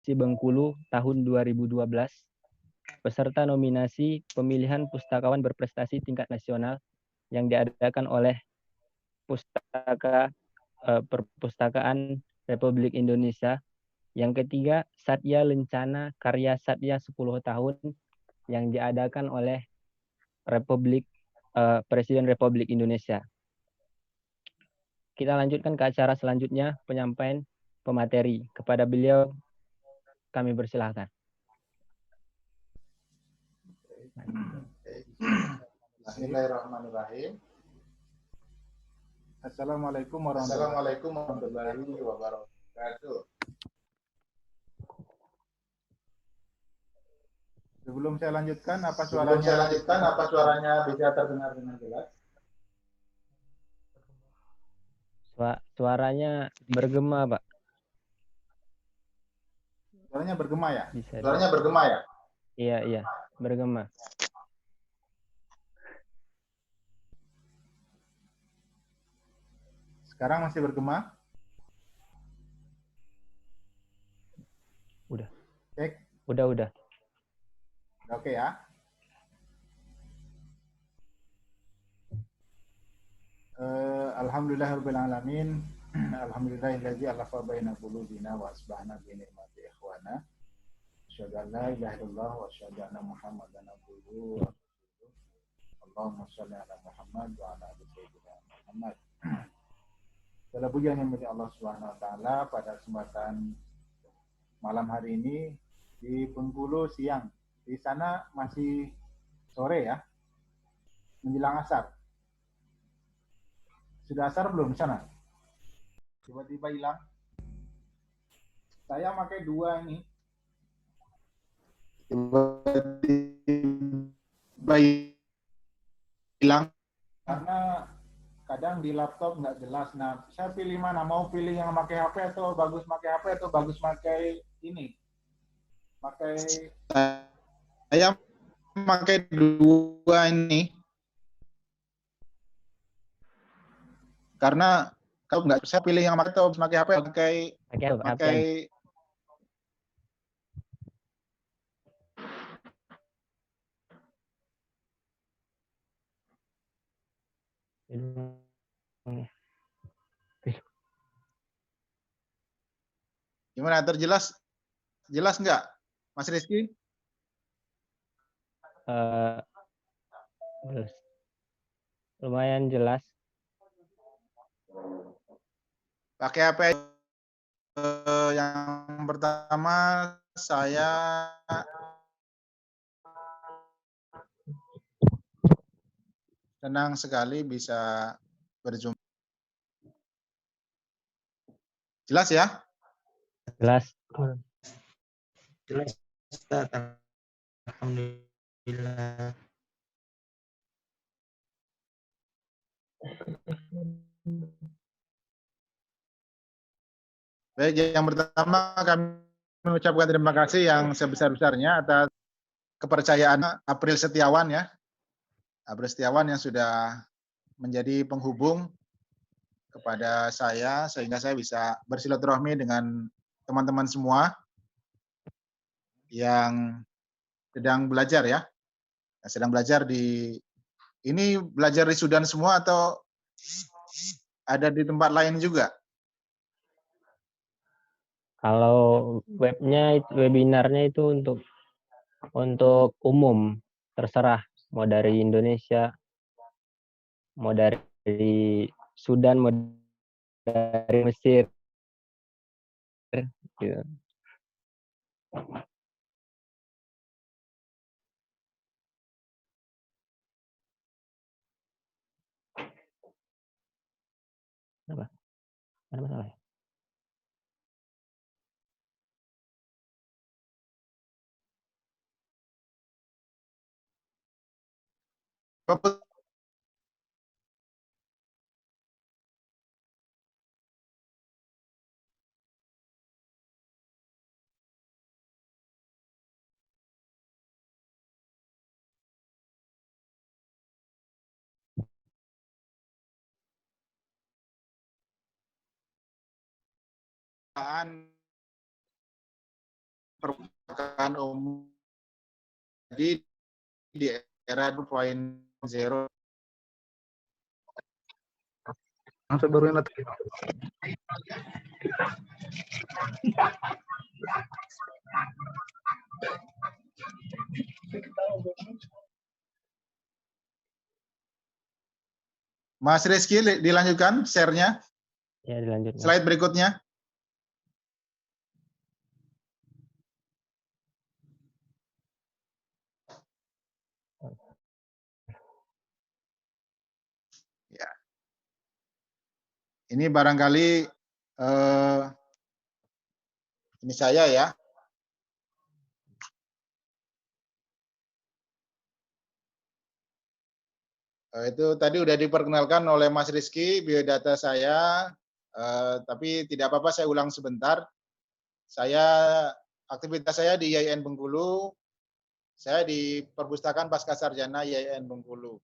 Provinsi Bengkulu tahun 2012, peserta nominasi pemilihan pustakawan berprestasi tingkat nasional yang diadakan oleh Perpustakaan Republik Indonesia. Yang ketiga, Satya Lencana Karya Satya 10 tahun yang diadakan oleh Presiden Republik Indonesia. Kita lanjutkan ke acara selanjutnya, penyampaian pemateri. Kepada beliau kami persilahkan. Bismillahirrahmanirrahim. Assalamualaikum warahmatullahi wabarakatuh. Sebelum saya lanjutkan, apa suaranya bisa terdengar dengan jelas? Suaranya bergema, Pak. Suaranya bergema ya? Suaranya bergema ya? Iya, bergema. Sekarang masih bergema? Udah. Cek. Udah. Oke ya. Alhamdulillahirrahmanirrahim. Alhamdulillahilladzi alafa baina qulubina wa asbahna bi ni'mati ikhwana. Asyhadu an la ilaha illallah wa asyhadu anna Muhammadan abduhu wa rasuluh. Allahumma shalli ala Muhammad wa ala ali sayyidina Muhammad. Segala puji yang milik Allah Subhanahu wa taala pada kesempatan malam hari ini di Bengkulu siang. Di sana masih sore ya. Menjelang asar. Sudah asar belum di sana? Tiba-tiba hilang. Saya pakai dua ini. Tiba-tiba hilang. Karena kadang di laptop nggak jelas. Nah, saya pilih mana? Mau pilih yang pakai HP atau bagus pakai HP atau bagus pakai ini? Pakai saya pakai dua ini. Karena kalau nggak saya pilih yang pakai atau pakai HP pakai Gimana, terjelas? Jelas nggak, Mas Rizky? Lumayan jelas. Pakai HP yang pertama saya senang sekali bisa berjumpa. Jelas ya? Jelas. Jelas, Ustaz. Alhamdulillah. Baik, yang pertama kami mengucapkan terima kasih yang sebesar-besarnya atas kepercayaan April Setiawan ya. April Setiawan yang sudah menjadi penghubung kepada saya sehingga saya bisa bersilaturahmi dengan teman-teman semua yang sedang belajar ya. Sedang belajar ini belajar di Sudan semua atau ada di tempat lain juga? Kalau webinarnya itu untuk umum, terserah mau dari Indonesia, mau dari Sudan, mau dari Mesir, gitu. Apa? Ada masalah ya? perpustakaan umum di era 2.0. Baru Mas Rizky, dilanjutkan share-nya. Ya, dilanjut. Slide berikutnya. Ya. Ini barangkali ini saya ya. Itu tadi udah diperkenalkan oleh Mas Rizky biodata saya, tapi tidak apa-apa saya ulang sebentar. Aktivitas saya di IAIN Bengkulu, saya di Perpustakaan Pascasarjana IAIN Bengkulu.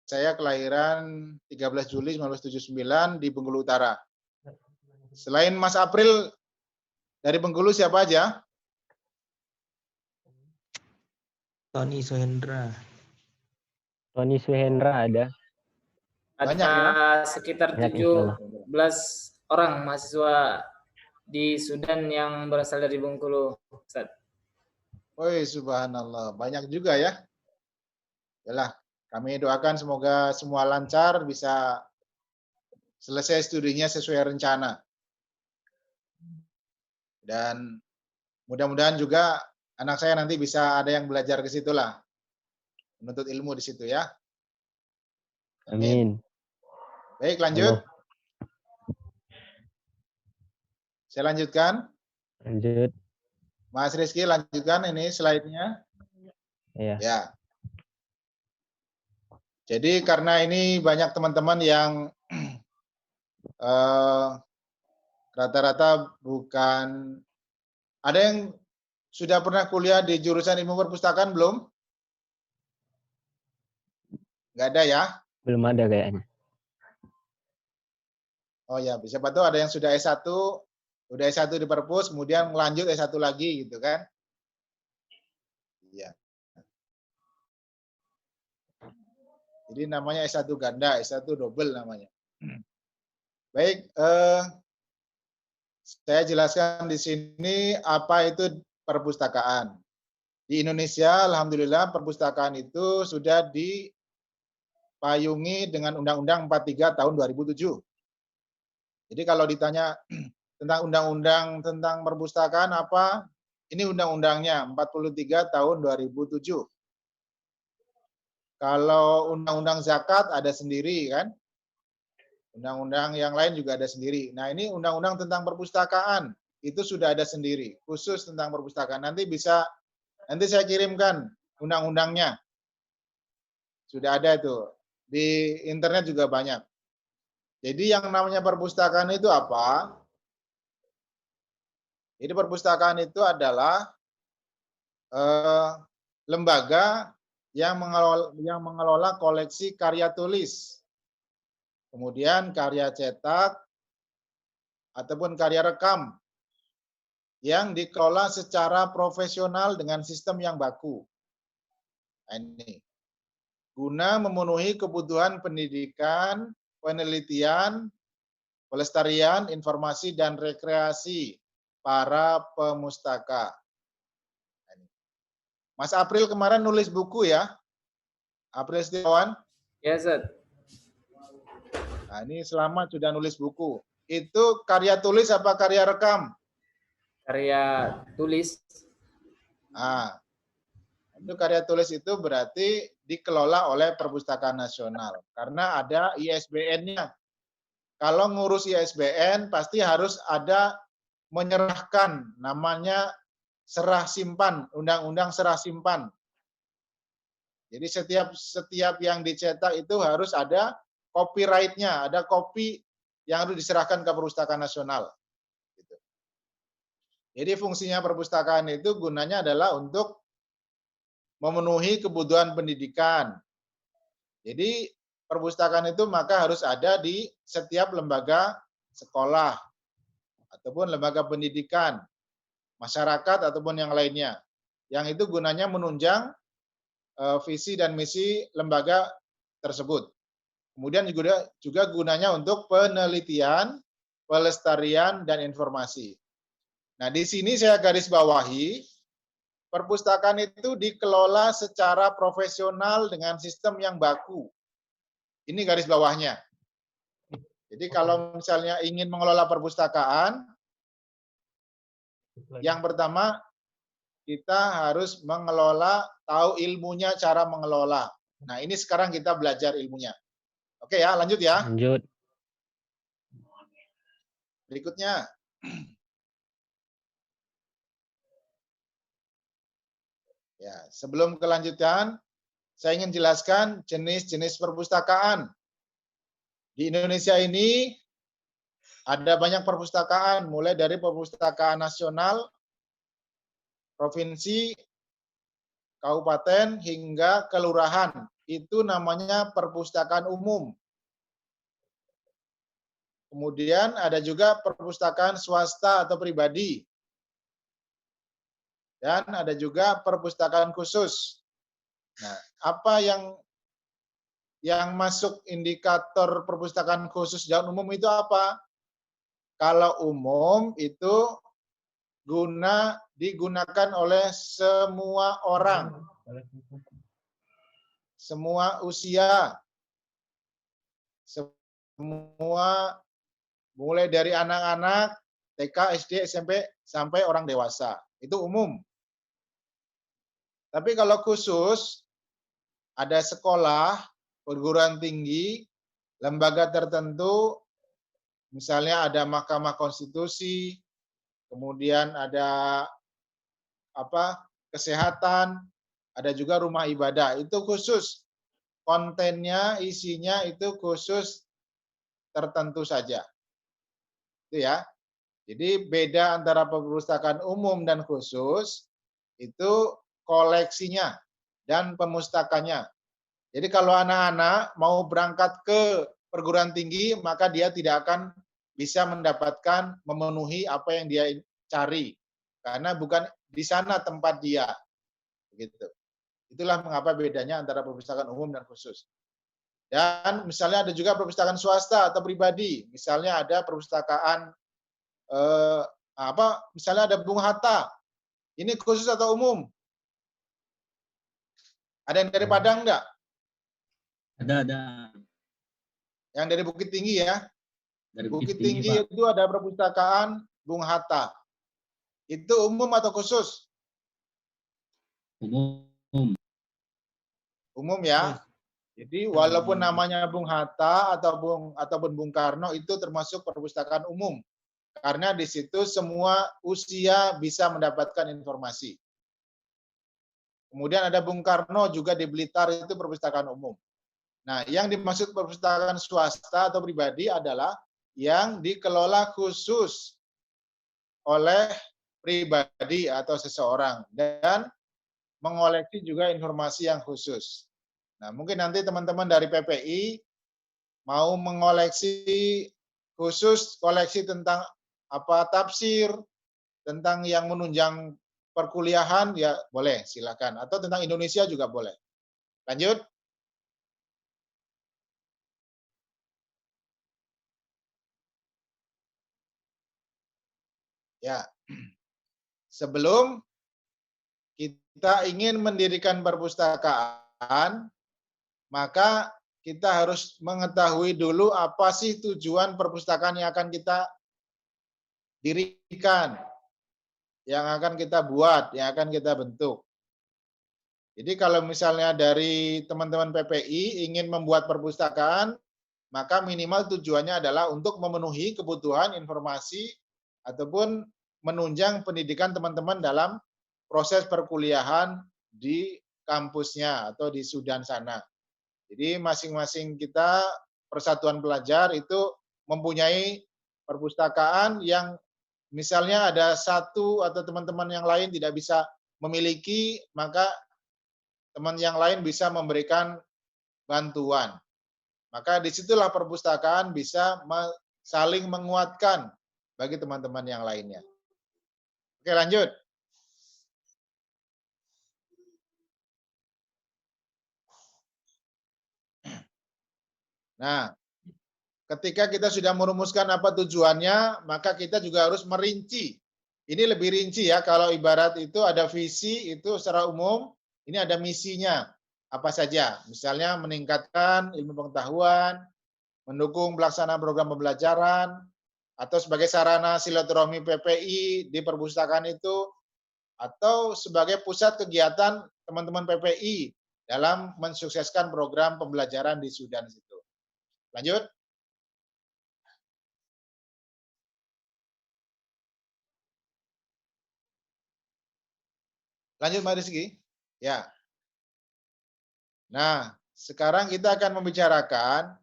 Saya kelahiran 13 Juli 1979 di Bengkulu Utara. Selain Mas April dari Bengkulu siapa aja? Tony Suhendra. Tony Suhendra ada. Banyak ya? Sekitar Banyak, 17 orang mahasiswa di Sudan yang berasal dari Bengkulu, Ustaz. Woi, subhanallah, banyak juga ya. Yalah, kami doakan semoga semua lancar, bisa selesai studinya sesuai rencana. Dan mudah-mudahan juga anak saya nanti bisa ada yang belajar ke situ lah. Menuntut ilmu di situ ya. Amin. Baik, lanjut. Allah. Saya lanjutkan. Lanjut. Mas Rizky lanjutkan ini slide-nya. Ya. Ya. Jadi karena ini banyak teman-teman yang rata-rata bukan, ada yang sudah pernah kuliah di jurusan ilmu perpustakaan belum? Nggak ada ya? Belum ada kayaknya. Oh ya, siapa tahu ada yang sudah S1, udah S1 di perpus, kemudian lanjut S1 lagi gitu kan? Iya. Jadi namanya S1 ganda, S1 double namanya. Baik, saya jelaskan di sini apa itu perpustakaan. Di Indonesia, alhamdulillah perpustakaan itu sudah dipayungi dengan Undang-Undang 43 tahun 2007. Jadi kalau ditanya tentang undang-undang tentang perpustakaan apa, ini undang-undangnya 43 tahun 2007. Kalau undang-undang zakat ada sendiri kan, undang-undang yang lain juga ada sendiri. Nah ini undang-undang tentang perpustakaan itu sudah ada sendiri, khusus tentang perpustakaan. Nanti saya kirimkan undang-undangnya, sudah ada itu di internet juga banyak. Jadi yang namanya perpustakaan itu apa? Jadi perpustakaan itu adalah lembaga yang mengelola koleksi karya tulis, kemudian karya cetak, ataupun karya rekam yang dikelola secara profesional dengan sistem yang baku. Nah, ini guna memenuhi kebutuhan pendidikan, penelitian, pelestarian, informasi, dan rekreasi para pemustaka. Mas April kemarin nulis buku ya? April Setiawan? Ya, Ustaz. Nah, ini Selamat sudah nulis buku. Itu karya tulis apa karya rekam? Karya tulis. Nah, itu karya tulis itu berarti dikelola oleh Perpustakaan Nasional. Karena ada ISBN-nya. Kalau ngurus ISBN pasti harus ada menyerahkan, namanya serah simpan, undang-undang serah simpan. Jadi setiap yang dicetak itu harus ada copyright-nya, ada kopi yang harus diserahkan ke Perpustakaan Nasional. Gitu. Jadi fungsinya perpustakaan itu gunanya adalah untuk memenuhi kebutuhan pendidikan. Jadi perpustakaan itu maka harus ada di setiap lembaga sekolah ataupun lembaga pendidikan, masyarakat ataupun yang lainnya. Yang itu gunanya menunjang visi dan misi lembaga tersebut. Kemudian juga gunanya untuk penelitian, pelestarian, dan informasi. Nah, di sini saya garis bawahi, perpustakaan itu dikelola secara profesional dengan sistem yang baku. Ini garis bawahnya. Jadi kalau misalnya ingin mengelola perpustakaan, yang pertama kita harus mengelola, tahu ilmunya, cara mengelola. Nah, ini sekarang kita belajar ilmunya. Oke ya, lanjut ya. Lanjut. Berikutnya. Ya, sebelum kelanjutan, saya ingin jelaskan jenis-jenis perpustakaan. Di Indonesia ini ada banyak perpustakaan, mulai dari perpustakaan nasional, provinsi, kabupaten, hingga kelurahan. Itu namanya perpustakaan umum. Kemudian ada juga perpustakaan swasta atau pribadi. Dan ada juga perpustakaan khusus. Nah, apa yang masuk indikator perpustakaan khusus dan umum itu apa? Kalau umum itu digunakan oleh semua orang, semua usia, semua mulai dari anak-anak, TK, SD, SMP, sampai orang dewasa. Itu umum. Tapi kalau khusus, ada sekolah, perguruan tinggi, lembaga tertentu, misalnya ada Mahkamah Konstitusi, kemudian ada kesehatan, ada juga rumah ibadah. Itu khusus. Kontennya, isinya itu khusus tertentu saja. Itu ya. Jadi beda antara perpustakaan umum dan khusus itu koleksinya dan pemustakanya. Jadi kalau anak-anak mau berangkat ke perguruan tinggi, maka dia tidak akan bisa mendapatkan, memenuhi apa yang dia cari. Karena bukan di sana tempat dia. Begitu. Itulah mengapa bedanya antara perpustakaan umum dan khusus. Dan misalnya ada juga perpustakaan swasta atau pribadi. Misalnya ada perpustakaan, misalnya ada Bung Hatta. Ini khusus atau umum? Ada yang dari Padang enggak? Ada. Yang dari Bukit Tinggi ya? Dari Bukit Tinggi Pak. itu ada perpustakaan Bung Hatta. Itu umum atau khusus? Umum. Umum ya. Jadi walaupun namanya Bung Hatta ataupun Bung Karno itu termasuk perpustakaan umum. Karena di situ semua usia bisa mendapatkan informasi. Kemudian ada Bung Karno juga di Blitar, itu perpustakaan umum. Nah, yang dimaksud perpustakaan swasta atau pribadi adalah yang dikelola khusus oleh pribadi atau seseorang dan mengoleksi juga informasi yang khusus. Nah, mungkin nanti teman-teman dari PPI mau mengoleksi khusus koleksi tentang tafsir, tentang yang menunjang perkuliahan, ya boleh, silakan. Atau tentang Indonesia juga boleh. Lanjut. Ya, sebelum kita ingin mendirikan perpustakaan, maka kita harus mengetahui dulu apa sih tujuan perpustakaan yang akan kita dirikan, yang akan kita buat, yang akan kita bentuk. Jadi kalau misalnya dari teman-teman PPI ingin membuat perpustakaan, maka minimal tujuannya adalah untuk memenuhi kebutuhan informasi ataupun menunjang pendidikan teman-teman dalam proses perkuliahan di kampusnya atau di Sudan sana. Jadi masing-masing kita, persatuan pelajar itu mempunyai perpustakaan yang misalnya ada satu atau teman-teman yang lain tidak bisa memiliki, maka teman yang lain bisa memberikan bantuan. Maka disitulah perpustakaan bisa saling menguatkan bagi teman-teman yang lainnya. Oke, lanjut. Nah, ketika kita sudah merumuskan apa tujuannya, maka kita juga harus merinci. Ini lebih rinci ya, kalau ibarat itu ada visi, itu secara umum, ini ada misinya. Apa saja, misalnya meningkatkan ilmu pengetahuan, mendukung pelaksanaan program pembelajaran, atau sebagai sarana silaturahmi PPI di perpustakaan itu, atau sebagai pusat kegiatan teman-teman PPI dalam mensukseskan program pembelajaran di Sudan situ. Lanjut. Lanjut Mbak Rizky. Ya. Nah, sekarang kita akan membicarakan,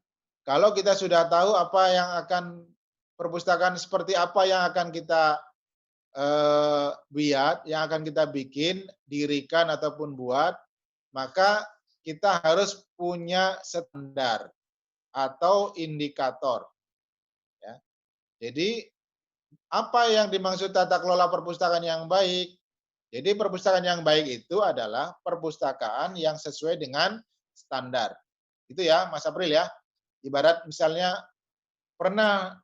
kalau kita sudah tahu apa yang akan perpustakaan seperti apa yang akan kita buat, yang akan kita bikin, dirikan ataupun buat, maka kita harus punya standar atau indikator. Ya. Jadi apa yang dimaksud tata kelola perpustakaan yang baik? Jadi perpustakaan yang baik itu adalah perpustakaan yang sesuai dengan standar. Itu ya, Mas April ya. Ibarat misalnya pernah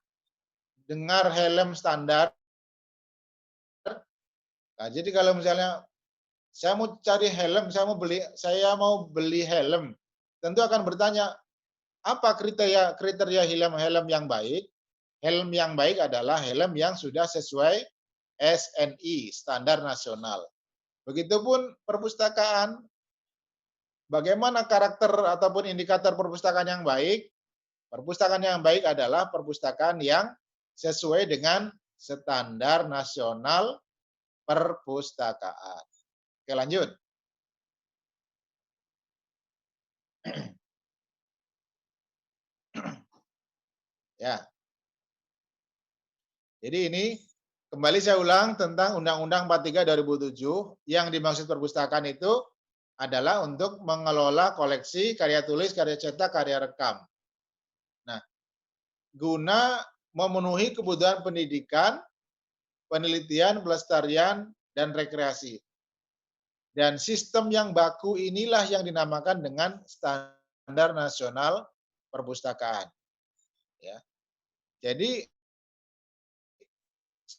dengar helm standar. Nah, jadi kalau misalnya saya mau cari helm, saya mau beli helm, tentu akan bertanya apa kriteria helm yang baik? Helm yang baik adalah helm yang sudah sesuai SNI, standar nasional. Begitupun perpustakaan, bagaimana karakter ataupun indikator perpustakaan yang baik? Perpustakaan yang baik adalah perpustakaan yang sesuai dengan standar nasional perpustakaan. Oke, lanjut. Ya. Jadi ini kembali saya ulang tentang Undang-Undang 43 2007, yang dimaksud perpustakaan itu adalah untuk mengelola koleksi karya tulis, karya cetak, karya rekam. Nah, guna memenuhi kebutuhan pendidikan, penelitian, pelestarian, dan rekreasi. Dan sistem yang baku inilah yang dinamakan dengan standar nasional perpustakaan. Ya. Jadi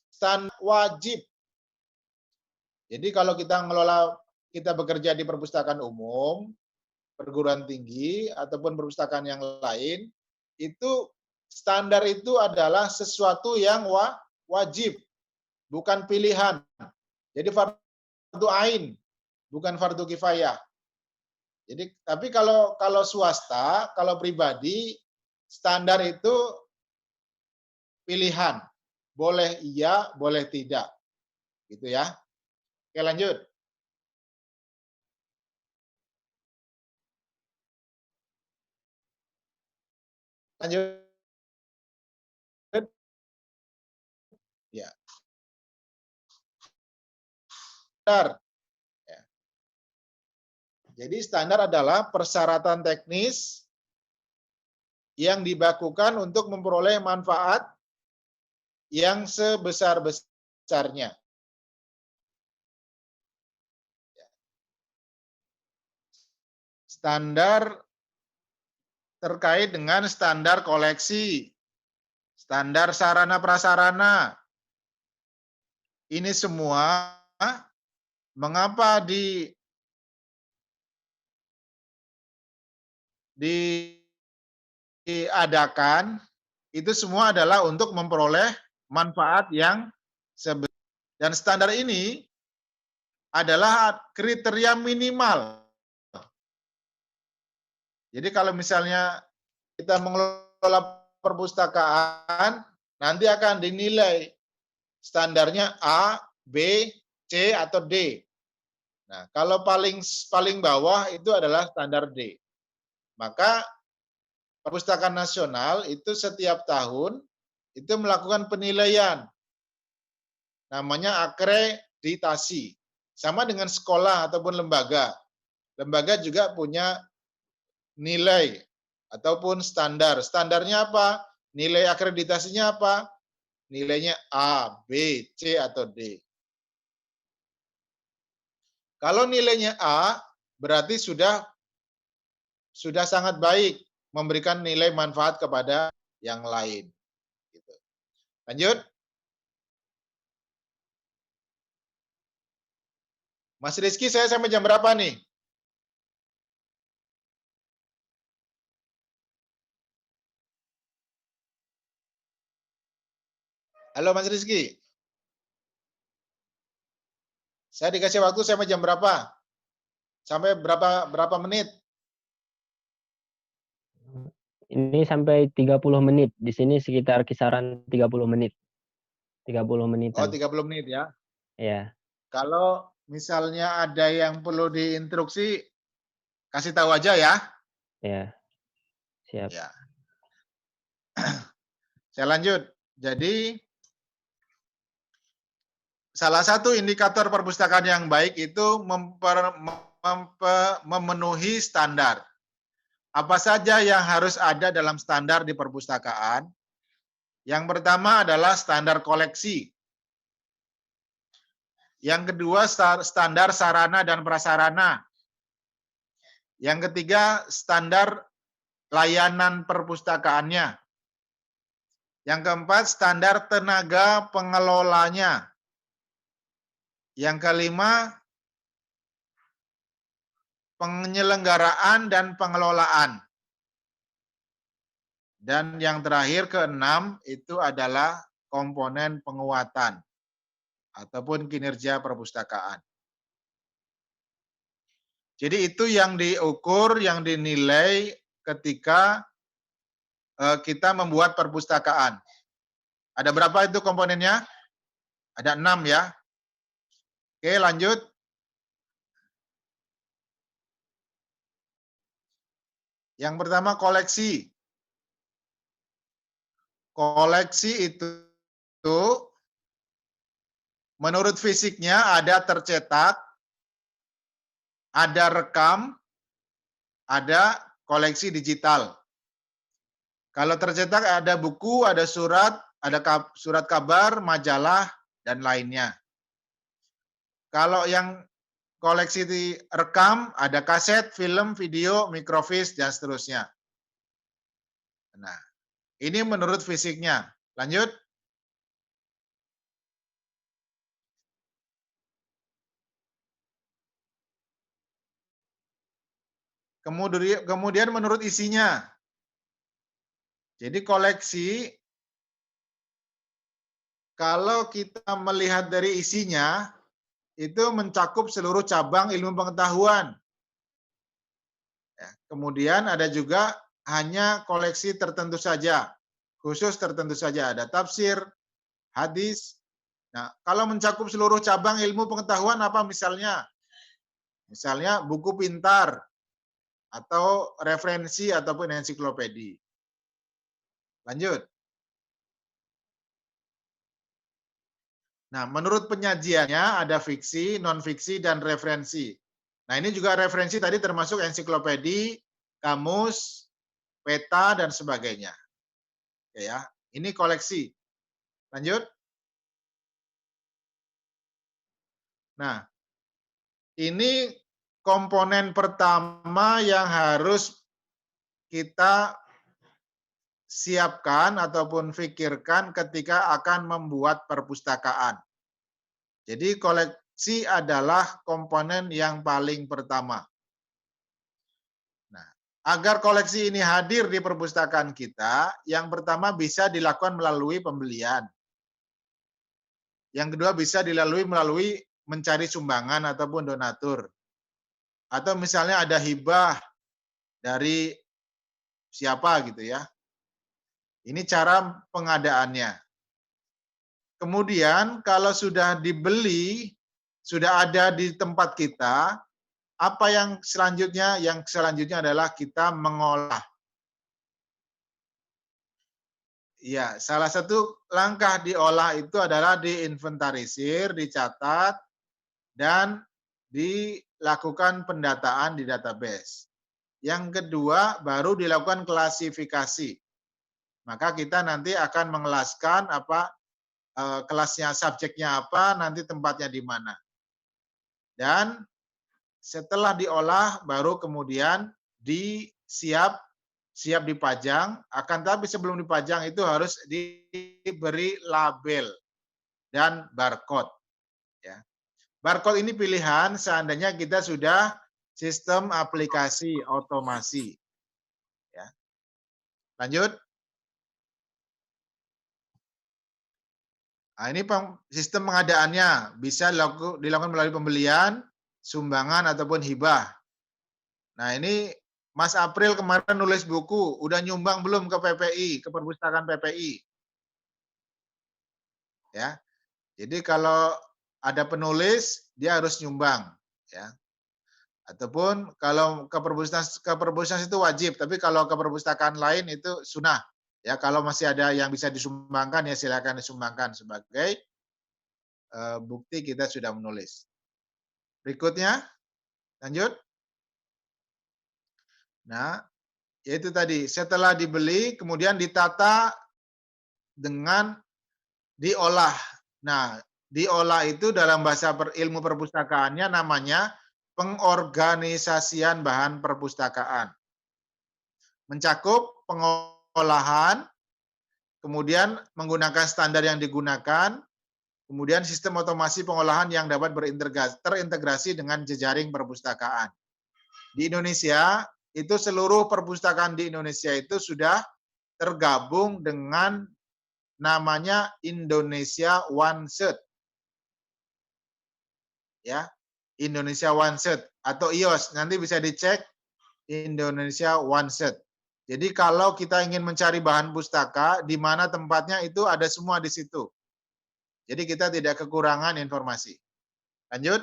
standar wajib. Jadi kalau kita bekerja di perpustakaan umum, perguruan tinggi, ataupun perpustakaan yang lain, itu standar itu adalah sesuatu yang wajib, bukan pilihan. Jadi fardu ain, bukan fardu kifayah. Jadi tapi kalau swasta, kalau pribadi, standar itu pilihan. Boleh iya, boleh tidak. Gitu ya. Oke, lanjut. Lanjut. Ya. Standar. Ya. Jadi standar adalah persyaratan teknis yang dibakukan untuk memperoleh manfaat yang sebesar-besarnya. Standar terkait dengan standar koleksi, standar sarana prasarana. Ini semua mengapa diadakan, itu semua adalah untuk memperoleh manfaat yang sebesar. Dan standar ini adalah kriteria minimal. Jadi kalau misalnya kita mengelola perpustakaan, nanti akan dinilai standarnya A, B, C, atau D. Nah, kalau paling bawah itu adalah standar D. Maka Perpustakaan Nasional itu setiap tahun itu melakukan penilaian. Namanya akreditasi. Sama dengan sekolah ataupun lembaga. Lembaga juga punya nilai ataupun standar. Standarnya apa? Nilai akreditasinya apa? nilainya A, B, C, atau D. Kalau nilainya A, berarti sudah sangat baik memberikan nilai manfaat kepada yang lain. Gitu. Lanjut. Mas Rizky, saya sampai jam berapa nih? Halo Mas Rizky. Saya dikasih waktu sampai jam berapa? Sampai berapa menit? Ini sampai 30 menit. Di sini sekitar kisaran 30 menit. 30 menitan. Oh, 30 menit ya. Ya. Kalau misalnya ada yang perlu diinstruksi, kasih tahu aja ya. Ya. Siap. Ya. Saya lanjut. Jadi, salah satu indikator perpustakaan yang baik itu memenuhi standar. Apa saja yang harus ada dalam standar di perpustakaan? Yang pertama adalah standar koleksi. Yang kedua, standar sarana dan prasarana. Yang ketiga, standar layanan perpustakaannya. Yang keempat, standar tenaga pengelolanya. Yang kelima, penyelenggaraan dan pengelolaan. Dan yang terakhir, keenam, itu adalah komponen penguatan ataupun kinerja perpustakaan. Jadi itu yang diukur, yang dinilai ketika kita membuat perpustakaan. Ada berapa itu komponennya? Ada 6 ya. Oke, lanjut. Yang pertama koleksi. Koleksi itu menurut fisiknya ada tercetak, ada rekam, ada koleksi digital. Kalau tercetak ada buku, ada surat, ada surat kabar, majalah, dan lainnya. Kalau yang koleksi direkam, ada kaset, film, video, mikrofilm, dan seterusnya. Nah, ini menurut fisiknya. Lanjut. Kemudian menurut isinya. Jadi koleksi, kalau kita melihat dari isinya, itu mencakup seluruh cabang ilmu pengetahuan. Ya, kemudian ada juga hanya koleksi tertentu saja, khusus tertentu saja. Ada tafsir, hadis. Nah, kalau mencakup seluruh cabang ilmu pengetahuan apa misalnya? Misalnya buku pintar, atau referensi ataupun ensiklopedi. Lanjut. Nah, menurut penyajiannya ada fiksi, non-fiksi, dan referensi. Nah, ini juga referensi tadi termasuk ensiklopedi, kamus, peta, dan sebagainya. Oke ya, ini koleksi. Lanjut. Nah, ini komponen pertama yang harus kita siapkan ataupun pikirkan ketika akan membuat perpustakaan. Jadi koleksi adalah komponen yang paling pertama. Nah, agar koleksi ini hadir di perpustakaan kita, yang pertama bisa dilakukan melalui pembelian. Yang kedua bisa dilalui melalui mencari sumbangan ataupun donatur. Atau misalnya ada hibah dari siapa gitu ya. Ini cara pengadaannya. Kemudian kalau sudah dibeli, sudah ada di tempat kita, apa yang selanjutnya? Yang selanjutnya adalah kita mengolah. Ya, salah satu langkah diolah itu adalah diinventarisir, dicatat, dan dilakukan pendataan di database. Yang kedua, baru dilakukan klasifikasi. Maka kita nanti akan mengelaskan kelasnya, subjeknya apa, nanti tempatnya di mana. Dan setelah diolah baru kemudian siap dipajang, akan tapi sebelum dipajang itu harus diberi label dan barcode. Ya. Barcode ini pilihan seandainya kita sudah sistem aplikasi otomasi. Ya. Lanjut. Nah, ini sistem pengadaannya bisa dilakukan melalui pembelian, sumbangan, ataupun hibah. Nah, ini Mas April kemarin nulis buku, udah nyumbang belum ke PPI, ke perpustakaan PPI? Ya. Jadi kalau ada penulis, dia harus nyumbang, ya. Ataupun kalau ke perpustakaan itu wajib, tapi kalau ke perpustakaan lain itu sunnah. Ya, kalau masih ada yang bisa disumbangkan ya silakan disumbangkan sebagai bukti kita sudah menulis. Berikutnya, lanjut. Nah, yaitu tadi, setelah dibeli, kemudian ditata dengan diolah. Nah, diolah itu dalam bahasa ilmu perpustakaannya namanya pengorganisasian bahan perpustakaan. Mencakup pengolahan, kemudian menggunakan standar yang digunakan, kemudian sistem otomasi pengolahan yang dapat terintegrasi dengan jejaring perpustakaan. Di Indonesia, itu seluruh perpustakaan di Indonesia itu sudah tergabung dengan namanya Indonesia One Set. Ya, Indonesia One Set atau IOS, nanti bisa dicek Indonesia One Set. Jadi kalau kita ingin mencari bahan pustaka, di mana tempatnya itu ada semua di situ. Jadi kita tidak kekurangan informasi. Lanjut.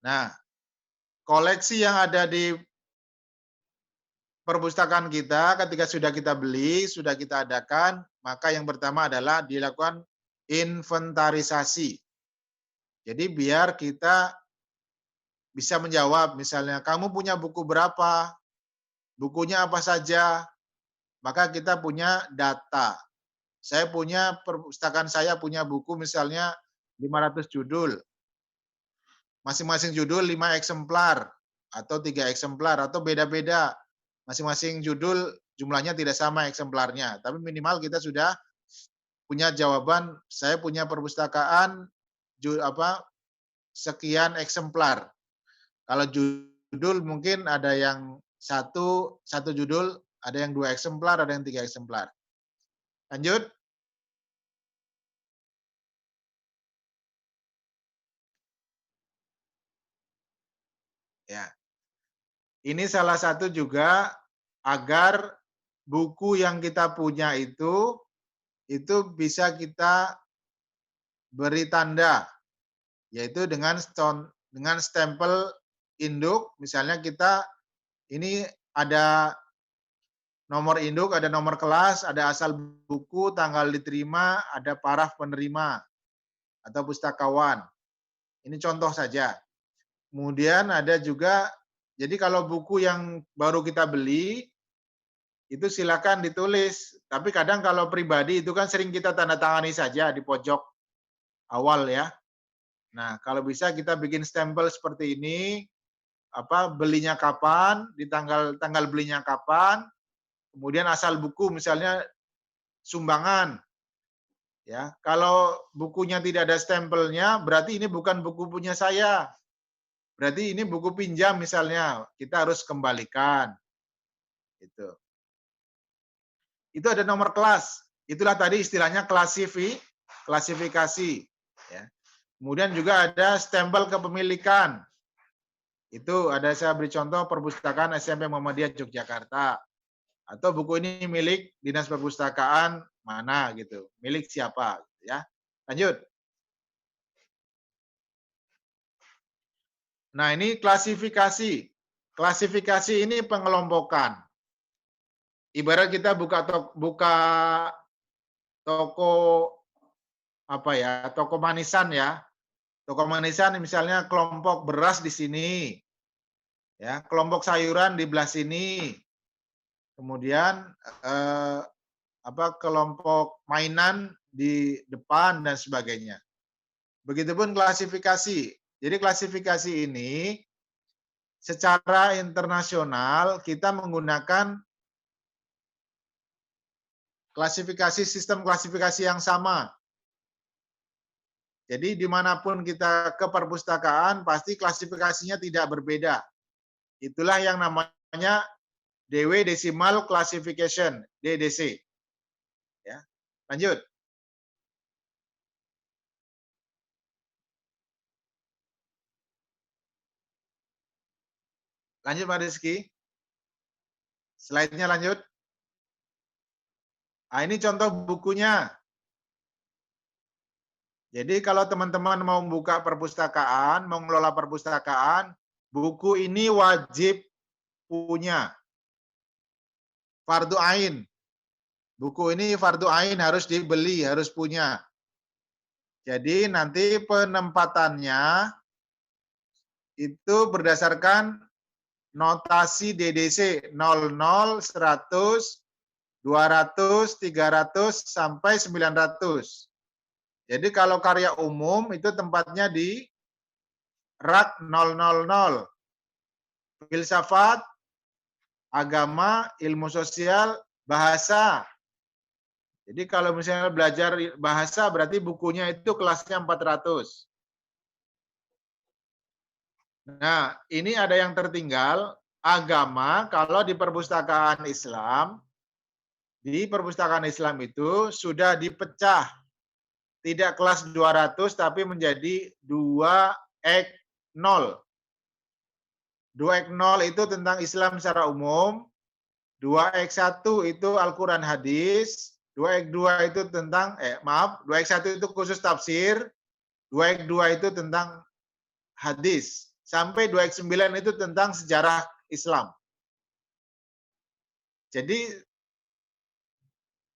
Nah, koleksi yang ada di perpustakaan kita ketika sudah kita beli, sudah kita adakan, maka yang pertama adalah dilakukan inventarisasi. Jadi biar kita bisa menjawab, misalnya kamu punya buku berapa, bukunya apa saja, maka kita punya data. Saya punya, perpustakaan saya punya buku misalnya 500 judul. Masing-masing judul 5 eksemplar, atau 3 eksemplar, atau beda-beda. Masing-masing judul jumlahnya tidak sama eksemplarnya, tapi minimal kita sudah punya jawaban, saya punya perpustakaan sekian eksemplar. Kalau judul mungkin ada yang satu judul, ada yang 2 eksemplar, ada yang 3 eksemplar. Lanjut. Ya. Ini salah satu juga agar buku yang kita punya itu bisa kita beri tanda, yaitu dengan stempel induk. Misalnya kita ini ada nomor induk, ada nomor kelas, ada asal buku, tanggal diterima, ada paraf penerima atau pustakawan. Ini contoh saja. Kemudian ada juga, jadi kalau buku yang baru kita beli, itu silakan ditulis. Tapi kadang kalau pribadi itu kan sering kita tanda tangani saja di pojok awal ya. Nah, kalau bisa kita bikin stempel seperti ini, belinya kapan, di tanggal belinya kapan, kemudian asal buku misalnya sumbangan. Ya, kalau bukunya tidak ada stempelnya, berarti ini bukan buku punya saya. Berarti ini buku pinjam misalnya, kita harus kembalikan. Itu ada nomor kelas. Itulah tadi istilahnya klasifikasi. Ya. Kemudian juga ada stempel kepemilikan. Itu ada, saya beri contoh perpustakaan SMP Muhammadiyah Yogyakarta. Atau buku ini milik Dinas Perpustakaan mana gitu. Milik siapa ya. Lanjut. Nah, ini klasifikasi. Klasifikasi ini pengelompokan. Ibarat kita buka toko toko manisan ya. Toko manisan misalnya kelompok beras di sini. Ya, kelompok sayuran di belah sini. kemudian kelompok mainan di depan dan sebagainya. Begitupun klasifikasi. Jadi klasifikasi ini secara internasional kita menggunakan sistem klasifikasi yang sama. Jadi dimanapun kita ke perpustakaan pasti klasifikasinya tidak berbeda. Itulah yang namanya Dewey Decimal Classification, DDC. Ya, lanjut. Lanjut Pak Rizky. Slide-nya lanjut. Nah, ini contoh bukunya. Jadi kalau teman-teman mau membuka perpustakaan, mau mengelola perpustakaan, buku ini wajib punya. Fardu ain. Buku ini fardu ain harus dibeli, harus punya. Jadi nanti penempatannya itu berdasarkan notasi DDC 00, 100, 200, 300, sampai 900. Jadi kalau karya umum itu tempatnya di rak 000. Filsafat, agama, ilmu sosial, bahasa. Jadi kalau misalnya belajar bahasa berarti bukunya itu kelasnya 400. Nah, ini ada yang tertinggal, agama kalau di perpustakaan Islam itu sudah dipecah. Tidak kelas 200 tapi menjadi 2X0. 2X0 itu tentang Islam secara umum, 2X1 itu Al-Quran hadis, 2X2 itu tentang 2X1 itu khusus tafsir, 2X2 itu tentang hadis, sampai 2X9 itu tentang sejarah Islam. Jadi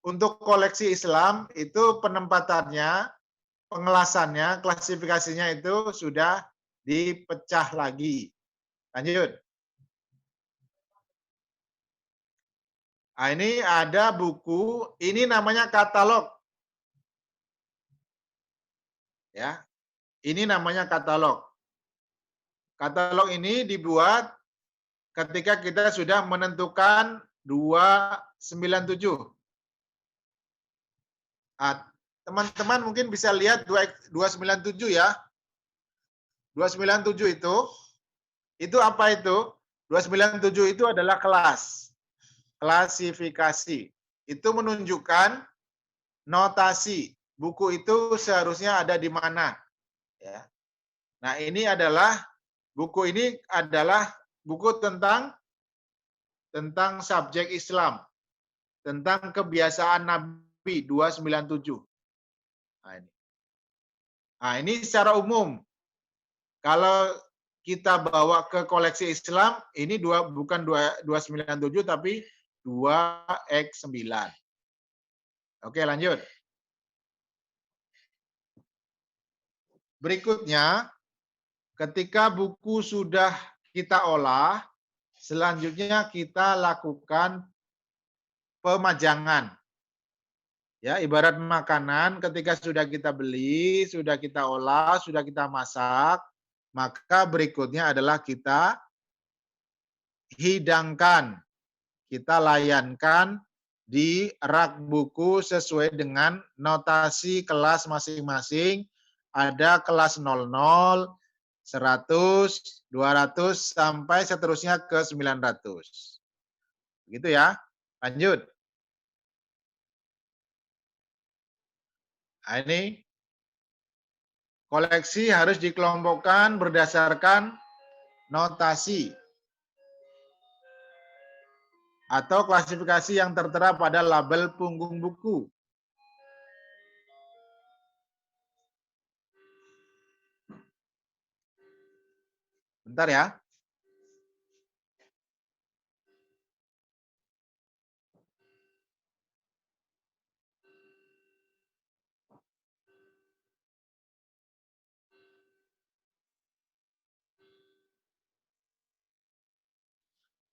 untuk koleksi Islam itu penempatannya, pengelasannya, klasifikasinya itu sudah dipecah lagi. Lanjut. Nah, ini ada buku, ini namanya katalog. Ya. Ini namanya katalog. Katalog ini dibuat ketika kita sudah menentukan 297. Teman-teman mungkin bisa lihat 297 ya. 297 itu apa itu? 297 itu adalah kelas. Klasifikasi. Itu menunjukkan notasi. Buku itu seharusnya ada di mana. Ya. Nah, buku ini adalah buku tentang subjek Islam. Tentang kebiasaan Nabi 297. Nah, ini secara umum. Kalau kita bawa ke koleksi Islam, ini bukan 297 tapi 2X9. Oke, lanjut. Berikutnya, ketika buku sudah kita olah, selanjutnya kita lakukan pemajangan. Ya, ibarat makanan ketika sudah kita beli, sudah kita olah, sudah kita masak, maka berikutnya adalah kita hidangkan, kita layankan di rak buku sesuai dengan notasi kelas masing-masing. Ada kelas 00, 100, 200, sampai seterusnya ke 900. Begitu ya. Lanjut. Nah, ini koleksi harus dikelompokkan berdasarkan notasi atau klasifikasi yang tertera pada label punggung buku. Bentar ya.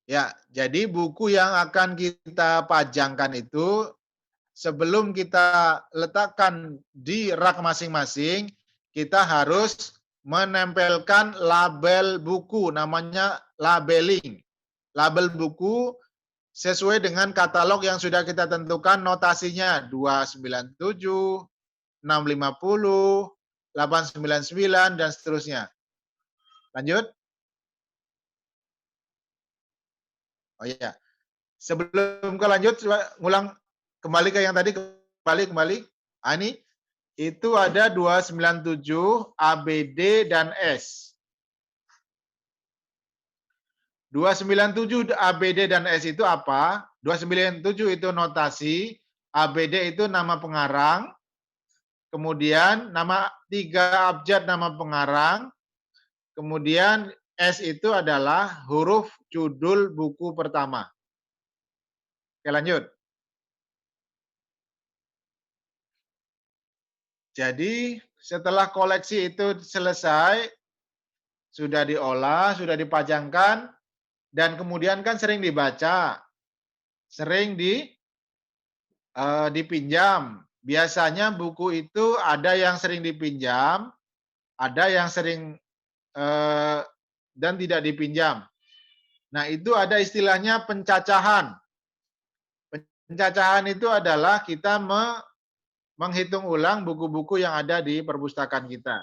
Ya, jadi buku yang akan kita pajangkan itu sebelum kita letakkan di rak masing-masing, kita harus menempelkan label buku, namanya labeling. Label buku sesuai dengan katalog yang sudah kita tentukan notasinya 297, 650, 899, dan seterusnya. Lanjut. Oh iya. Sebelum ke lanjut, ngulang kembali ke yang tadi, kembali. Ah, ini itu ada 297 ABD dan S. 297 ABD dan S itu apa? 297 itu notasi, ABD itu nama pengarang, kemudian nama 3 abjad nama pengarang, kemudian S itu adalah huruf judul buku pertama. Oke, lanjut. Jadi setelah koleksi itu selesai, sudah diolah, sudah dipajangkan, dan kemudian kan sering dibaca, sering dipinjam. Biasanya buku itu ada yang sering dipinjam, ada yang sering dan tidak dipinjam. Nah, itu ada istilahnya pencacahan. Pencacahan itu adalah kita menghitung ulang buku-buku yang ada di perpustakaan kita.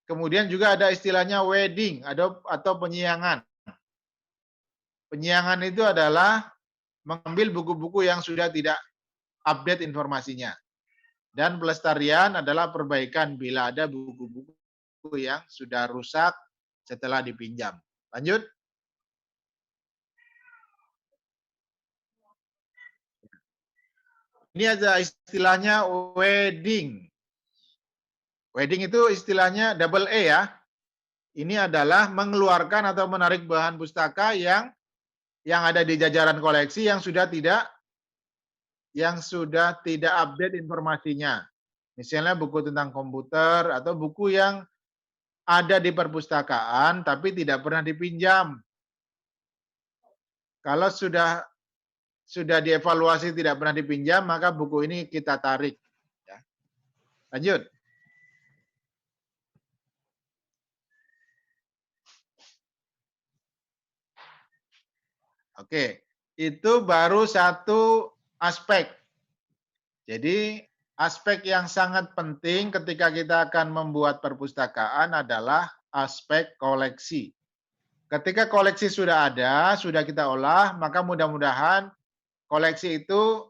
Kemudian juga ada istilahnya wedding atau penyiangan. Penyiangan itu adalah mengambil buku-buku yang sudah tidak update informasinya. Dan pelestarian adalah perbaikan bila ada buku-buku yang sudah rusak setelah dipinjam. Lanjut. Ini ada istilahnya wedding. Wedding itu istilahnya double E ya. Ini adalah mengeluarkan atau menarik bahan pustaka yang ada di jajaran koleksi yang sudah tidak update informasinya. Misalnya buku tentang komputer atau buku yang ada di perpustakaan tapi tidak pernah dipinjam. Kalau sudah dievaluasi tidak pernah dipinjam, maka buku ini kita tarik. Ya. Lanjut. Oke, itu baru satu aspek. Jadi aspek yang sangat penting ketika kita akan membuat perpustakaan adalah aspek koleksi. Ketika koleksi sudah ada, sudah kita olah, maka mudah-mudahan koleksi itu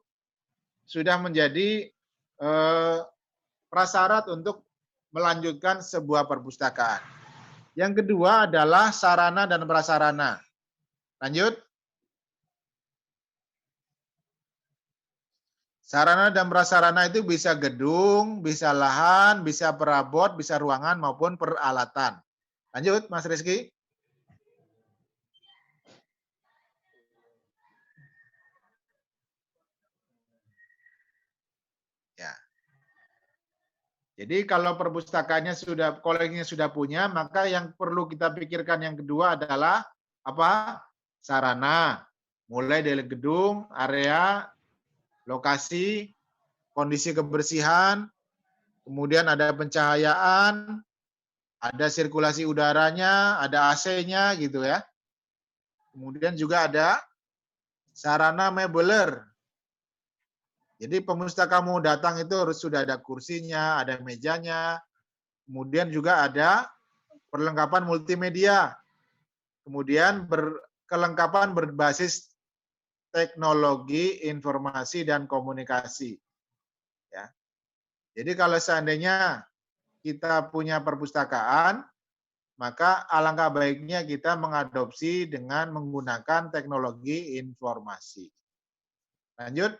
sudah menjadi prasyarat untuk melanjutkan sebuah perpustakaan. Yang kedua adalah sarana dan prasarana. Lanjut. Sarana dan prasarana itu bisa gedung, bisa lahan, bisa perabot, bisa ruangan maupun peralatan. Lanjut, Mas Rizky. Ya. Jadi kalau perpustakaannya sudah, koleksinya sudah punya, maka yang perlu kita pikirkan yang kedua adalah apa? Sarana. Mulai dari gedung, area, lokasi, kondisi kebersihan, kemudian ada pencahayaan, ada sirkulasi udaranya, ada AC-nya gitu ya. Kemudian juga ada sarana mebeler. Jadi pemustaka mau datang itu harus sudah ada kursinya, ada mejanya, kemudian juga ada perlengkapan multimedia, kemudian kelengkapan berbasis teknologi informasi dan komunikasi. Ya. Jadi kalau seandainya kita punya perpustakaan, maka alangkah baiknya kita mengadopsi dengan menggunakan teknologi informasi. Lanjut.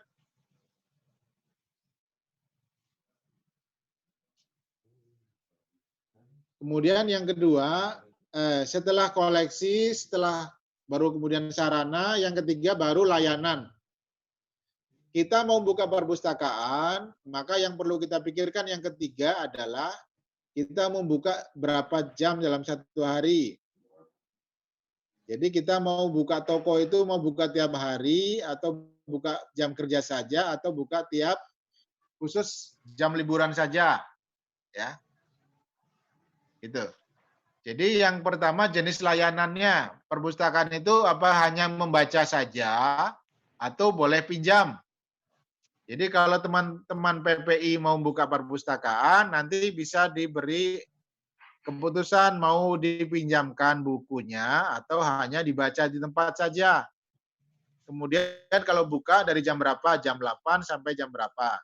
Kemudian yang kedua, setelah koleksi, baru kemudian sarana, yang ketiga baru layanan. Kita mau buka perpustakaan, maka yang perlu kita pikirkan yang ketiga adalah kita membuka berapa jam dalam satu hari. Jadi kita mau buka toko itu mau buka tiap hari atau buka jam kerja saja atau buka tiap khusus jam liburan saja, ya. Gitu. Jadi yang pertama jenis layanannya, perpustakaan itu apa hanya membaca saja atau boleh pinjam. Jadi kalau teman-teman PPI mau buka perpustakaan, nanti bisa diberi keputusan mau dipinjamkan bukunya atau hanya dibaca di tempat saja. Kemudian kalau buka dari jam berapa? Jam 8 sampai jam berapa.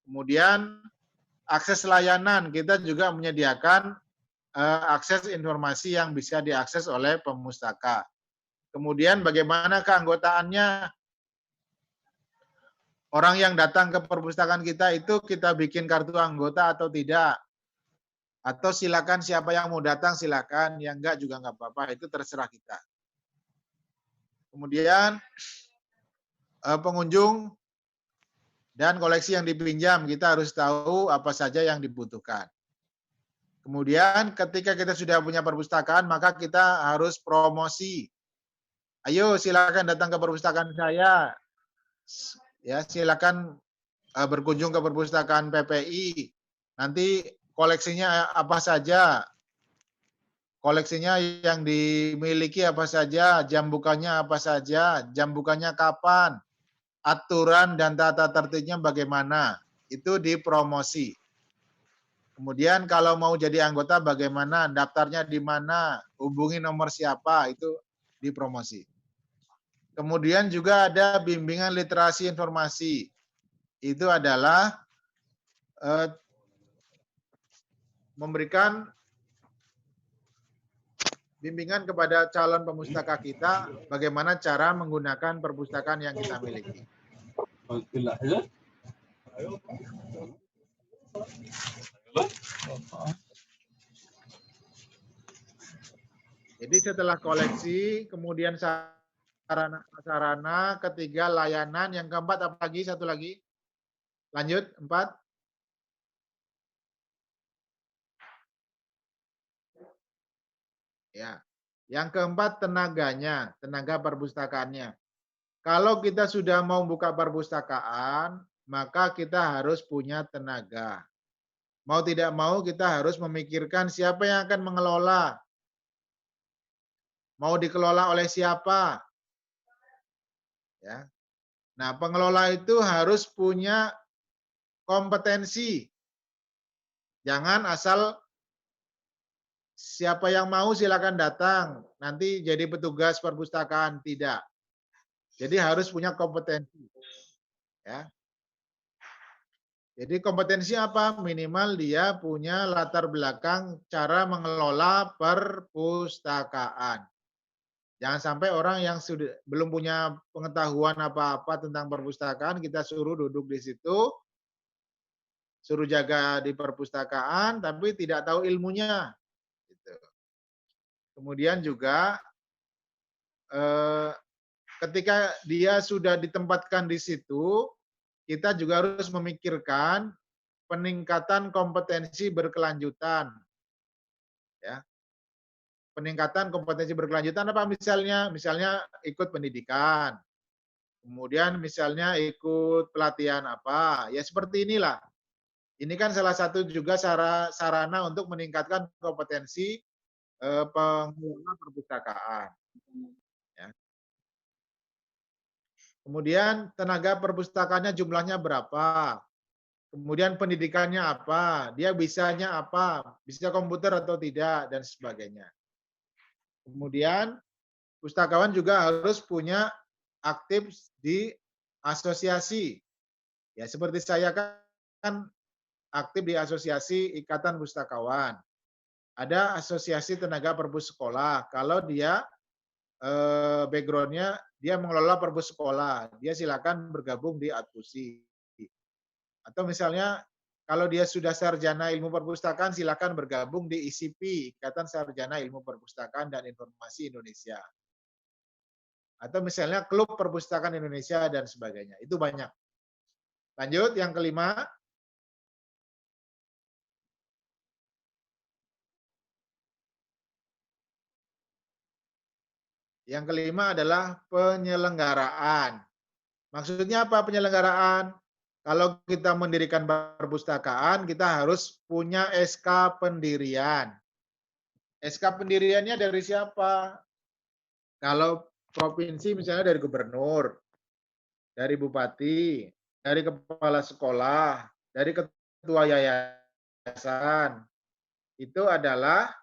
Kemudian akses layanan, kita juga menyediakan akses informasi yang bisa diakses oleh pemustaka. Kemudian bagaimana keanggotaannya? Orang yang datang ke perpustakaan kita itu kita bikin kartu anggota atau tidak? Atau silakan siapa yang mau datang silakan, yang enggak juga enggak apa-apa, itu terserah kita. Kemudian pengunjung dan koleksi yang dipinjam, kita harus tahu apa saja yang dibutuhkan. Kemudian ketika kita sudah punya perpustakaan, maka kita harus promosi. Ayo silakan datang ke perpustakaan saya. Ya, silakan berkunjung ke perpustakaan PPI. Nanti koleksinya apa saja? Koleksinya yang dimiliki apa saja? Jam bukanya apa saja? Jam bukanya kapan? Aturan dan tata tertibnya bagaimana? Itu dipromosi. Kemudian kalau mau jadi anggota bagaimana? Daftarnya di mana? Hubungi nomor siapa? Itu dipromosi. Kemudian juga ada bimbingan literasi informasi. Itu adalah memberikan bimbingan kepada calon pemustaka kita bagaimana cara menggunakan perpustakaan yang kita miliki. Jadi setelah koleksi, kemudian sarana, ketiga layanan, yang keempat apa lagi? Satu lagi. Lanjut, 4. Ya. Yang keempat tenaganya, tenaga perpustakaannya. Kalau kita sudah mau buka perpustakaan, maka kita harus punya tenaga. Mau tidak mau kita harus memikirkan siapa yang akan mengelola. Mau dikelola oleh siapa? Ya. Nah, pengelola itu harus punya kompetensi. Jangan asal siapa yang mau silakan datang, nanti jadi petugas perpustakaan, tidak. Jadi harus punya kompetensi. Ya. Jadi kompetensi apa? Minimal dia punya latar belakang cara mengelola perpustakaan. Jangan sampai orang yang sudah belum punya pengetahuan apa-apa tentang perpustakaan, kita suruh duduk di situ, suruh jaga di perpustakaan, tapi tidak tahu ilmunya. Gitu. Kemudian juga ketika dia sudah ditempatkan di situ, kita juga harus memikirkan peningkatan kompetensi berkelanjutan. Ya. Peningkatan kompetensi berkelanjutan apa misalnya? Misalnya ikut pendidikan. Kemudian misalnya ikut pelatihan apa. Ya seperti inilah. Ini kan salah satu juga sarana untuk meningkatkan kompetensi pengelola perpustakaan. Ya. Kemudian tenaga perpustakaannya jumlahnya berapa? Kemudian pendidikannya apa? Dia bisanya apa? Bisa komputer atau tidak? Dan sebagainya. Kemudian pustakawan juga harus punya aktif di asosiasi. Ya, seperti saya kan aktif di asosiasi Ikatan Pustakawan. Ada asosiasi tenaga perpus sekolah. Kalau dia background-nya dia mengelola perpus sekolah, dia silakan bergabung di ATPUSI. Atau misalnya kalau dia sudah sarjana ilmu perpustakaan, silakan bergabung di ISIP, Ikatan Sarjana Ilmu Perpustakaan dan Informasi Indonesia. Atau misalnya Klub Perpustakaan Indonesia dan sebagainya. Itu banyak. Lanjut, yang kelima. Yang kelima adalah penyelenggaraan. Maksudnya apa penyelenggaraan? Kalau kita mendirikan perpustakaan, kita harus punya SK pendirian. SK pendiriannya dari siapa? Kalau provinsi misalnya dari gubernur, dari bupati, dari kepala sekolah, dari ketua yayasan. Itu adalah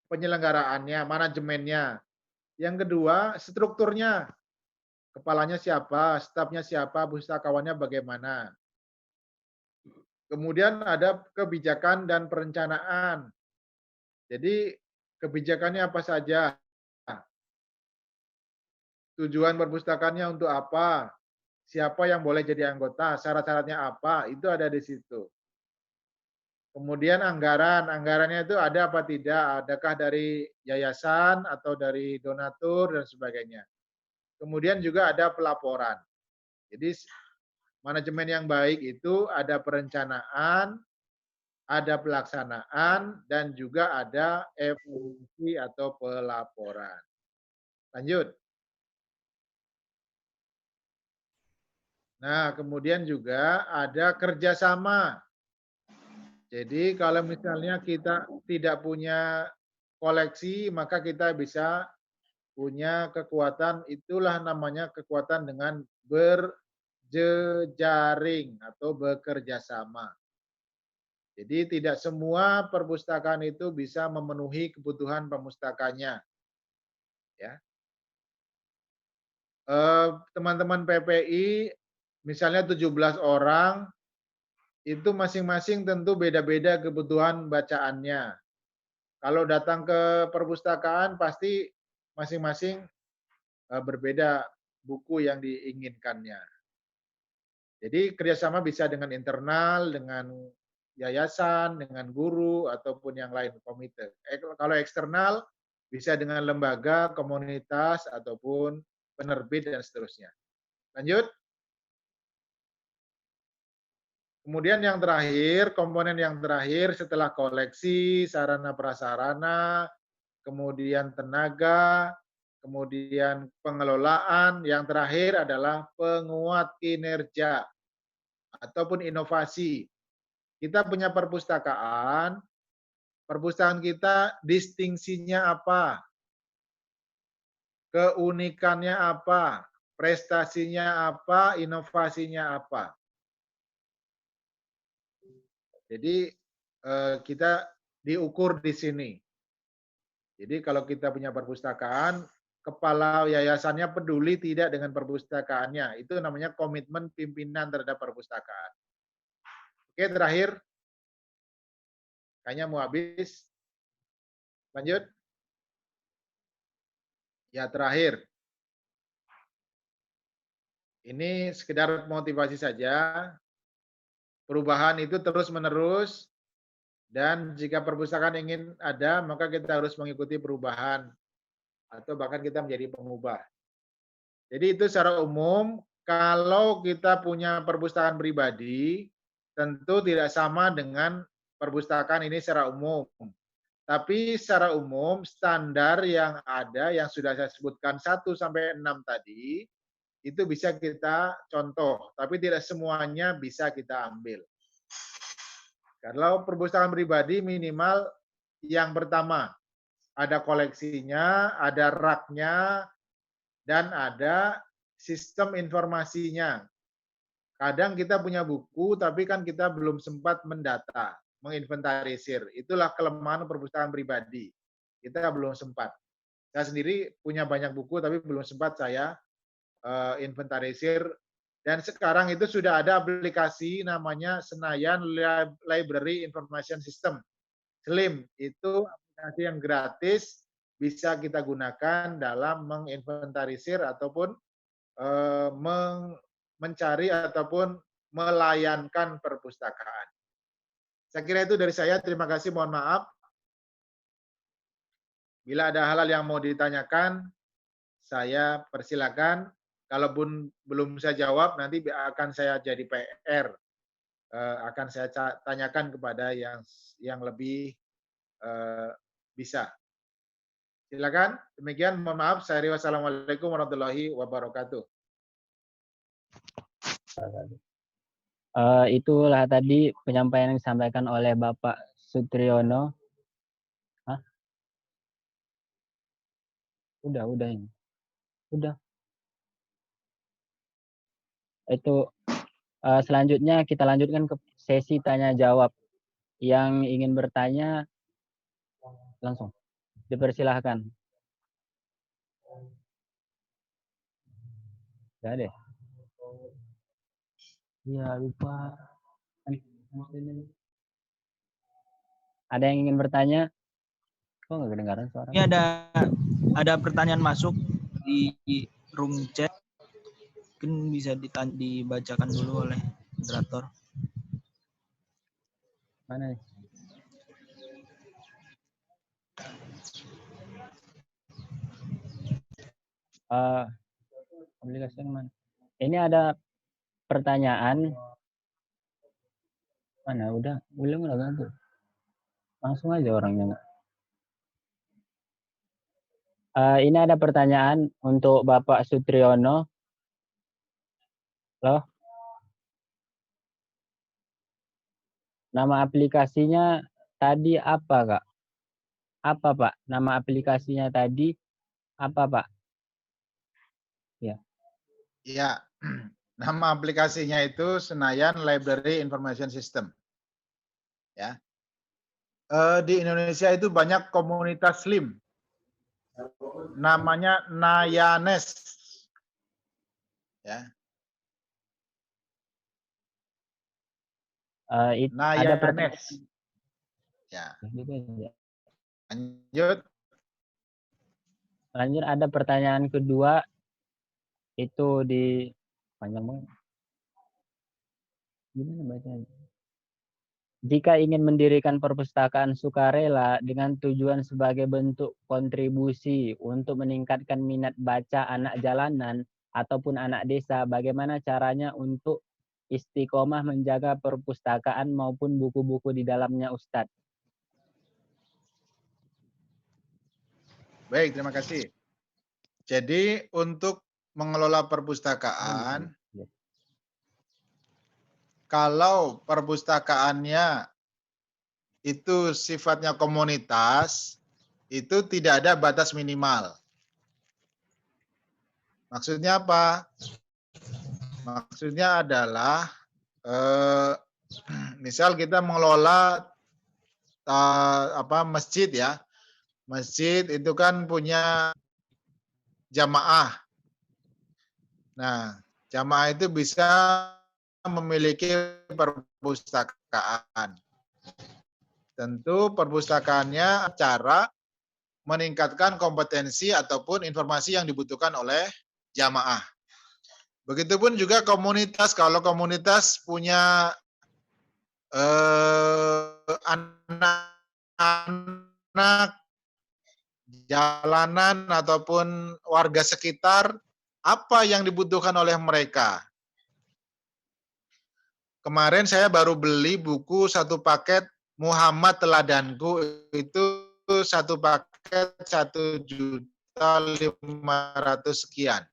penyelenggaraannya, manajemennya. Yang kedua, strukturnya. Kepalanya siapa, stafnya siapa, pustakawannya bagaimana. Kemudian ada kebijakan dan perencanaan. Jadi kebijakannya apa saja, tujuan perpustakaannya untuk apa, siapa yang boleh jadi anggota, syarat-syaratnya apa, itu ada di situ. Kemudian anggarannya itu ada apa tidak, adakah dari yayasan atau dari donatur dan sebagainya. Kemudian juga ada pelaporan. Jadi manajemen yang baik itu ada perencanaan, ada pelaksanaan, dan juga ada evaluasi atau pelaporan. Lanjut. Nah, kemudian juga ada kerjasama. Jadi kalau misalnya kita tidak punya koleksi, maka kita bisa punya kekuatan, itulah namanya kekuatan dengan berjejaring atau bekerja sama. Jadi tidak semua perpustakaan itu bisa memenuhi kebutuhan pemustakanya. Ya. Teman-teman PPI, misalnya 17 orang, itu masing-masing tentu beda-beda kebutuhan bacaannya. Kalau datang ke perpustakaan pasti masing-masing berbeda buku yang diinginkannya. Jadi kerjasama bisa dengan internal, dengan yayasan, dengan guru, ataupun yang lain, komite. Kalau eksternal, bisa dengan lembaga, komunitas, ataupun penerbit, dan seterusnya. Lanjut. Kemudian yang terakhir, komponen yang terakhir setelah koleksi, sarana prasarana, kemudian tenaga, kemudian pengelolaan, yang terakhir adalah penguat kinerja ataupun inovasi. Kita punya perpustakaan kita distingsinya apa? Keunikannya apa? Prestasinya apa? Inovasinya apa? Jadi kita diukur di sini. Jadi kalau kita punya perpustakaan, kepala yayasannya peduli tidak dengan perpustakaannya. Itu namanya komitmen pimpinan terhadap perpustakaan. Oke, terakhir. Kayaknya mau habis. Lanjut. Ya, terakhir. Ini sekedar motivasi saja. Perubahan itu terus-menerus, dan jika perpustakaan ingin ada, maka kita harus mengikuti perubahan, atau bahkan kita menjadi pengubah. Jadi itu secara umum, kalau kita punya perpustakaan pribadi, tentu tidak sama dengan perpustakaan ini secara umum. Tapi secara umum, standar yang ada, yang sudah saya sebutkan 1 sampai 6 tadi, itu bisa kita contoh, tapi tidak semuanya bisa kita ambil. Kalau perpustakaan pribadi minimal yang pertama, ada koleksinya, ada raknya, dan ada sistem informasinya. Kadang kita punya buku, tapi kan kita belum sempat mendata, menginventarisir. Itulah kelemahan perpustakaan pribadi. Kita belum sempat. Saya sendiri punya banyak buku, tapi belum sempat saya inventarisir. Dan sekarang itu sudah ada aplikasi namanya Senayan Library Information System. SLIM, itu aplikasi yang gratis, bisa kita gunakan dalam menginventarisir ataupun mencari ataupun melayankan perpustakaan. Saya kira itu dari saya. Terima kasih, mohon maaf. Bila ada hal-hal yang mau ditanyakan, saya persilakan. Kalaupun belum saya jawab, nanti akan saya jadi PR. Akan saya tanyakan kepada yang lebih bisa. Silakan. Demikian, mohon maaf. Saya Ria. Wassalamualaikum warahmatullahi wabarakatuh. Itulah tadi penyampaian yang disampaikan oleh Bapak Sutriyono. Hah? Udah ini. Udah. Itu selanjutnya kita lanjutkan ke sesi tanya jawab. Yang ingin bertanya langsung dipersilahkan. Gak ada. Iya, lupa. Ada yang ingin bertanya? Kok nggak kedengaran suara? Ini ada pertanyaan masuk di room chat. Mungkin bisa dibacakan dulu oleh moderator. Mana nih? Aplikasi yang mana? Ini ada pertanyaan. Mana? Udah ganti. Langsung aja orangnya. Ini ada pertanyaan untuk Bapak Sutriyono. Loh? Nama aplikasinya tadi apa, Kak? Apa, Pak? Nama aplikasinya tadi apa, Pak? Ya. Ya, nama aplikasinya itu Senayan Library Information System. Ya. Di Indonesia itu banyak komunitas SLIM. Namanya Nayanes. Ya. Ada pertanyaan. Ya. Lanjut ada pertanyaan kedua itu di panjang banget. Gimana bacanya? Jika ingin mendirikan perpustakaan sukarela dengan tujuan sebagai bentuk kontribusi untuk meningkatkan minat baca anak jalanan ataupun anak desa, bagaimana caranya untuk istiqomah menjaga perpustakaan maupun buku-buku di dalamnya, Ustadz? Baik, terima kasih. Jadi untuk mengelola perpustakaan, kalau perpustakaannya itu sifatnya komunitas, itu tidak ada batas minimal. Maksudnya apa? Maksudnya adalah misal kita mengelola masjid ya. Masjid itu kan punya jamaah. Nah, jamaah itu bisa memiliki perpustakaan. Tentu perpustakaannya cara meningkatkan kompetensi ataupun informasi yang dibutuhkan oleh jamaah. Begitupun juga komunitas, kalau komunitas punya anak-anak jalanan ataupun warga sekitar, apa yang dibutuhkan oleh mereka? Kemarin saya baru beli buku satu paket Muhammad Teladanku, itu satu paket 1.500.000 sekian.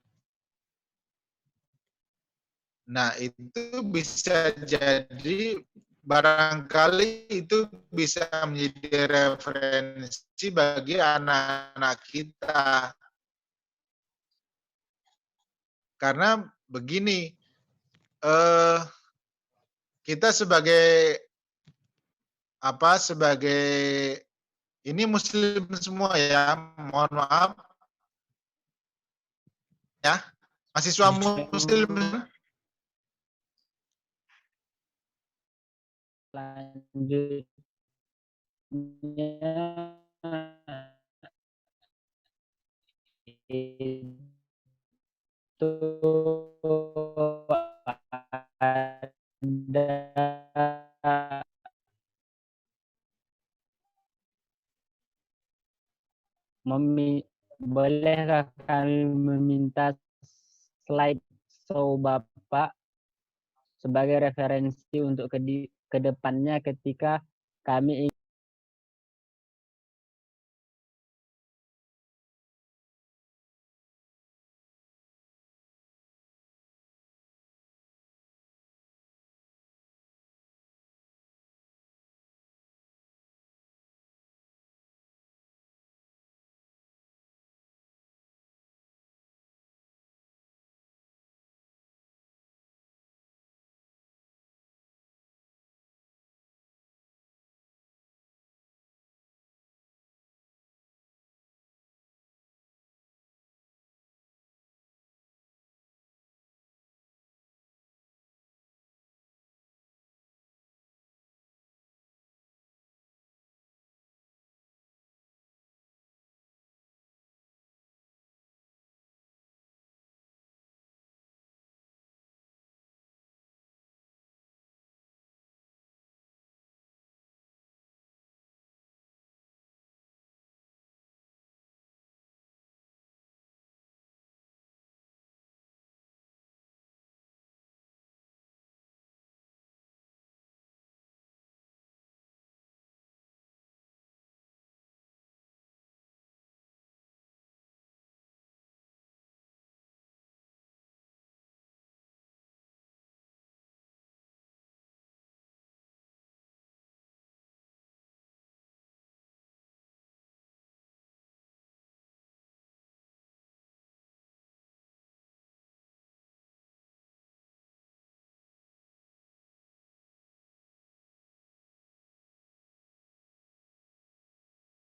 Nah, itu bisa jadi barangkali itu bisa menjadi referensi bagi anak-anak kita. Karena begini, kita sebagai ini muslim semua ya, mohon maaf ya, mahasiswa muslim. Selanjutnya itu ada bolehkah kami meminta slide show Bapak sebagai referensi untuk ke depannya ketika kami